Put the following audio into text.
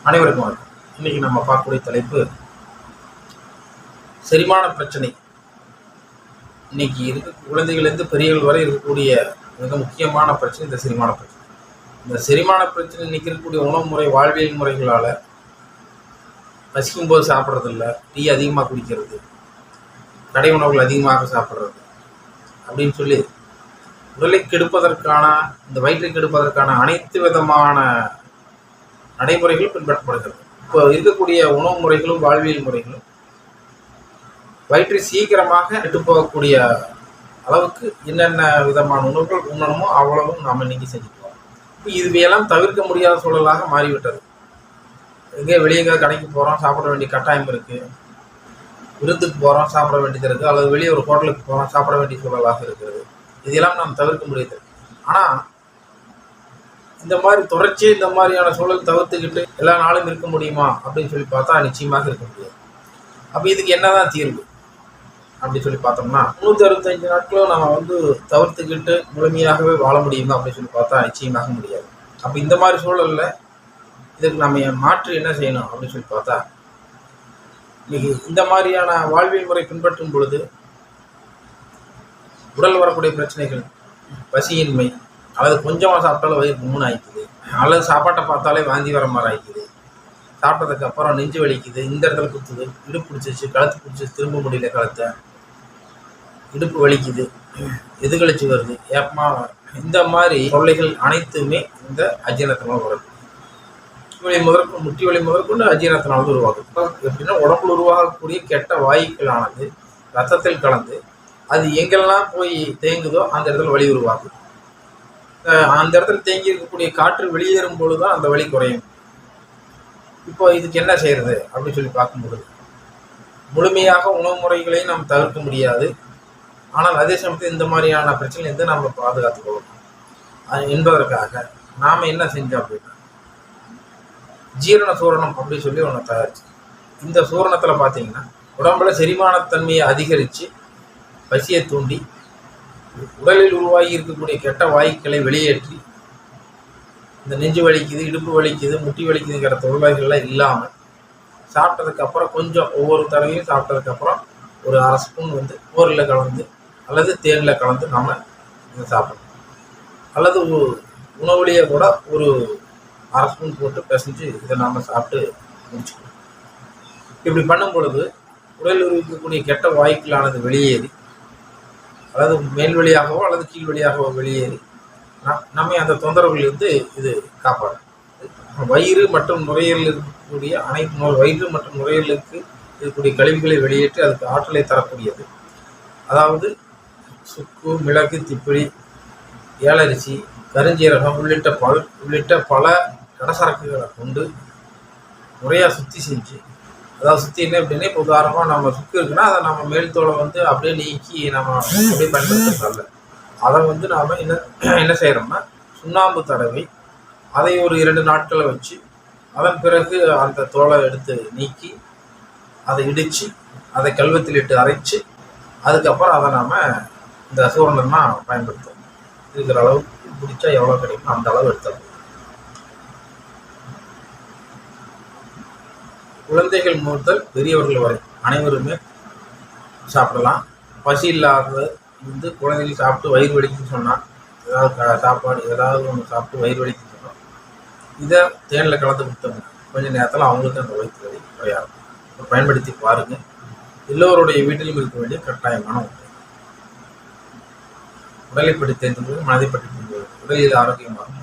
அனைவருக்கும் வணக்கம். இன்னைக்கு நம்ம பார்க்கக்கூடிய தலைப்பு செரிமான பிரச்சனை. இன்னைக்கு இருக்க குழந்தைகளிலிருந்து பெரியவர்கள் வரை இருக்கக்கூடிய மிக முக்கியமான பிரச்சனை இந்த செரிமான பிரச்சனை. இந்த செரிமான பிரச்சனை இன்னைக்கு இருக்கக்கூடிய உணவு முறை, வாழ்வியல் முறைகளால் பசிக்கும் போது சாப்பிட்றதில்ல, டீ அதிகமாக குடிக்கிறது, கடை உணவுகள் அதிகமாக சாப்பிட்றது அப்படின்னு சொல்லி உடலை கெடுப்பதற்கான, இந்த வயிற்றை கெடுப்பதற்கான அனைத்து விதமான நடைமுறைகள் பின்பற்றப்படுகிறது. இப்போ இருக்கக்கூடிய உணவு முறைகளும் வாழ்வியல் முறைகளும் வயிற்றை சீக்கிரமாக கெட்டு போகக்கூடிய அளவுக்கு என்னென்ன விதமான உணவுகள் உண்ணணுமோ அவ்வளவும் நாம் இன்னைக்கு செஞ்சுக்குவோம். இப்போ இதுவையெல்லாம் தவிர்க்க முடியாத சூழலாக மாறிவிட்டது. எங்கே வெளியே கடைக்கு போகிறோம், சாப்பிட வேண்டிய கட்டாயம் இருக்குது, விருந்துக்கு போகிறோம் சாப்பிட வேண்டியது இருக்குது, அல்லது வெளியே ஒரு ஹோட்டலுக்கு போகிறோம் சாப்பிட வேண்டிய சூழலாக இருக்கிறது. இதெல்லாம் நாம் தவிர்க்க முடியாது. ஆனால் இந்த மாதிரி தொடர்ச்சியாக இந்த மாதிரியான சூழல் தவிர்த்துக்கிட்டு எல்லா நாளும் இருக்க முடியுமா அப்படின்னு சொல்லி பார்த்தா நிச்சயமாக இருக்க முடியாது. அப்போ இதுக்கு என்னதான் தீர்வு அப்படின்னு சொல்லி பார்த்தோம்னா, 365 நாட்களும் நம்ம தவிர்த்துக்கிட்டு முழுமையாகவே வாழ முடியுமா அப்படின்னு சொல்லி பார்த்தா நிச்சயமாக முடியாது. அப்போ இந்த மாதிரி சூழலில் இதுக்கு நம்ம மாற்று என்ன செய்யணும் அப்படின்னு சொல்லி பார்த்தா, இன்னைக்கு இந்த மாதிரியான வாழ்வியல் முறை பின்பற்றும் பொழுது உடல் வரக்கூடிய பிரச்சனைகள், பசியின்மை, அல்லது கொஞ்சமாக சாப்பிட்டாலும் வயிறு கும்முன்னு ஆயிக்குது, அல்லது சாப்பாட்டை பார்த்தாலே வாந்தி வர மாதிரி ஆயிக்குது, சாப்பிட்டதுக்கு அப்புறம் நெஞ்சு வலிக்குது, இந்த இடத்துல குத்துது, இடுப்பு பிடிச்சிச்சு, கழுத்து பிடிச்சி திரும்ப முடியல, கழுத்தை இடுப்பு வலிக்குது, எதுகழிச்சு வருது, ஏப்பமா, இந்த மாதிரி தொல்லைகள் அனைத்துமே இந்த அஜீரணத்தினால் வருது. முட்டி வலி முதற்கொண்டு அஜீரணத்தினால் உருவாகும். எப்படின்னா உடம்புல உருவாகக்கூடிய கெட்ட வாயுக்களானது ரத்தத்தில் கலந்து அது எங்கெல்லாம் போய் தேங்குதோ அந்த இடத்துல வலி உருவாகுது. அந்த இடத்துல தேங்கி இருக்கக்கூடிய காற்று வெளியேறும் பொழுதுதான் அந்த வலி குறையும். இப்போ இதுக்கு என்ன செய்யறது அப்படின்னு சொல்லி பார்க்கும்பொழுது, முழுமையாக உணவு முறைகளையும் நாம் தவிர்க்க முடியாது. ஆனால் அதே சமயத்தில் இந்த மாதிரியான பிரச்சனையிலிருந்து நம்ம பாதுகாத்து கொள்ளணும் என்பதற்காக நாம் என்ன செஞ்சோம் அப்படின்னா, ஜீரண சூரணம் அப்படின்னு சொல்லி ஒன்று தயாரிச்சு, இந்த சூரணத்தில் பார்த்தீங்கன்னா உடம்புல செரிமானத்தன்மையை அதிகரித்து பசியை தூண்டி உடலில் உருவாகி இருக்கக்கூடிய கெட்ட வாயுக்களை வெளியேற்றி இந்த நெஞ்சு வலிக்குது, இடுப்பு வலிக்குது, முட்டி வலிக்குதுங்கிற தொல்லைகள்லாம் இல்லாமல் சாப்பிட்டதுக்கப்புறம் கொஞ்சம் ஒவ்வொரு தடவையும் சாப்பிட்டதுக்கப்புறம் ஒரு அரை ஸ்பூன் மோரில் கலந்து அல்லது தேனில் கலந்து நம்ம இதை சாப்பிடணும். அல்லது உணவுலேயே கூட ஒரு அரை ஸ்பூன் போட்டு பிசைஞ்சு இதை நாம் சாப்பிட்டு முடிச்சுக்கணும். இப்படி பண்ணும் பொழுது உடலில் இருக்கக்கூடிய கெட்ட வாயுக்களானது வெளியேறி, அதாவது மேல் வழியாகவோ அல்லது கீழ் வழியாகவோ வெளியேறி நம்மை அந்த தொந்தரவுகளிலிருந்து இது காப்பாடும். வயிறு மற்றும் நுரையீரலில் இருக்கக்கூடிய அனைத்து வயிறு மற்றும் நுரையீரலுக்கு இருக்கக்கூடிய கழிவுகளை வெளியேற்றி அதுக்கு ஆற்றலை தரக்கூடியது. அதாவது சுக்கு, மிளகு, திப்பிலி, ஏலரிசி, கருஞ்சீரகம் உள்ளிட்ட பல கடசரக்குகளை கொண்டு முறையாக சுத்தி செஞ்சு, அதாவது சுத்தி என்ன அப்படின்னா, இப்போ உதாரணமாக நம்ம சுக்கு இருக்குன்னா அதை நம்ம மேல் தோலை அப்படியே நீக்கி நம்ம அப்படியே பயன்படுத்துறதில்ல. அதை நாம் என்ன செய்கிறோம்னா, சுண்ணாம்பு தடவி அதை ஒரு 2 நாட்களை வச்சு அதன் பிறகு அந்த தோலை எடுத்து நீக்கி அதை இடித்து அதை கல்வத்தில் இட்டு அரைச்சி அதுக்கப்புறம் அதை நாம் இந்த சூரணமாக பயன்படுத்துவோம். இருக்கிற அளவுக்கு பிடிச்சா எவ்வளோ கிடைக்குமோ அந்த அளவு எடுத்துடணும். குழந்தைகள் முதல் பெரியவர்கள் வரை அனைவருமே சாப்பிடலாம். பசி இல்லாத குழந்தைகள் சாப்பிட்டு வயிறு வலிக்குன்னு சொன்னால், ஏதாவது சாப்பாடு ஏதாவது ஒன்று சாப்பிட்டு வயிறு வலிக்குன்னு சொன்னால் இதை தேனில் கலந்து கொடுத்தோங்க கொஞ்சம் நேரத்தில் அவங்களுக்கு அந்த வயிற்று வலி குறையாகும். பயன்படுத்தி பாருங்கள். எல்லோருடைய வீட்டிலும் இருக்க வேண்டிய கட்டாயமான ஒன்று. உடலை பற்றி தெரிந்து மனதை பற்றி உடலில் ஆரோக்கியமாகும்.